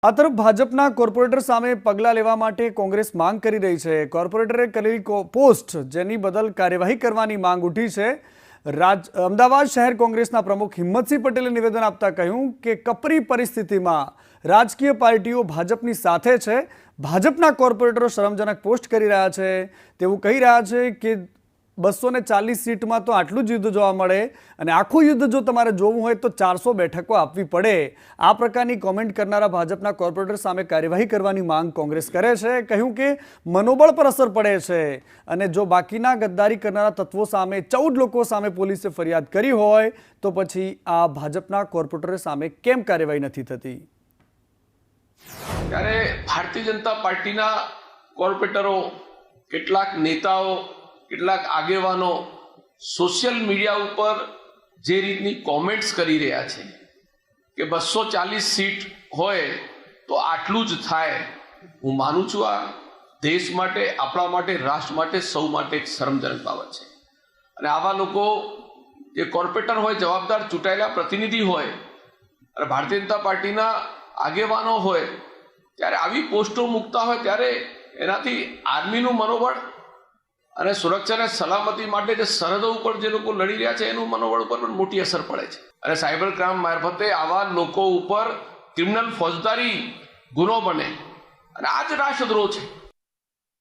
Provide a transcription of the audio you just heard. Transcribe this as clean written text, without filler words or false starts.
આ તરફ ભાજપના કોર્પોરેટર સામે પગલાં લેવા માટે કોંગ્રેસ માંગ કરી રહી છે। કોર્પોરેટરે કરેલી પોસ્ટ જેની બદલ કાર્યવાહી કરવાની માંગ ઉઠી છે। અમદાવાદ શહેર કોંગ્રેસના પ્રમુખ હિંમતસિંહ પટેલે નિવેદન આપતા કહ્યું કે કપરી પરિસ્થિતિમાં રાજકીય પાર્ટીઓ ભાજપની સાથે છે। ભાજપના કોર્પોરેટરો શરમજનક પોસ્ટ કરી રહ્યા છે। તેવું કહી રહ્યા છે કે 240 સીટમાં તો આટલું જ યુદ્ધ જોવા મળે અને આખું યુદ્ધ જો તમારે જોવું હોય તો 400 બેઠકો આપવી પડે। આ પ્રકારની કોમેન્ટ કરનારા ભાજપના કોર્પોરેટર સામે કાર્યવાહી કરવાની માંગ કોંગ્રેસ કરે છે। કહ્યું કે મનોબળ પર અસર પડે છે અને જો બાકીના ગદ્દારી કરનારા તત્વો સામે 14 લોકો સામે પોલીસે ફરિયાદ કરી હોય તો પછી આ ભાજપના કોર્પોરેટર સામે કેમ કાર્યવાહી નથી થતી। ત્યારે ભારતીય જનતા પાર્ટીના કોર્પોરેટરો, કેટલાક નેતાઓ, કેટલાક આગેવાનો સોશિયલ મીડિયા ઉપર જે રીતની કોમેન્ટ્સ કરી રહ્યા છે કે 240 સીટ હોય તો આટલું જ થાય, હું માનું છું આ દેશ માટે, આપણા માટે, રાષ્ટ્ર માટે, સૌ માટે એક શરમજનક બાબત છે। અને આવા લોકો જે કોર્પોરેટર હોય, જવાબદાર ચૂંટાયેલા પ્રતિનિધિ હોય અને ભારતીય જનતા પાર્ટીના આગેવાનો હોય ત્યારે આવી પોસ્ટો મૂકતા હોય ત્યારે એનાથી આર્મીનું મનોબળ અને સુરક્ષા અને સલામતી માટે જે સરહદો ઉપર જે લોકો લડી રહ્યા છે એનું મનોબળ ઉપર પણ મોટી અસર પડે છે। અને સાયબર ક્રાઇમ મારફતે આવા લોકો ઉપર ક્રિમિનલ ફોજદારી ગુનો બને અને આ જ રાષ્ટ્રદ્રોહ છે।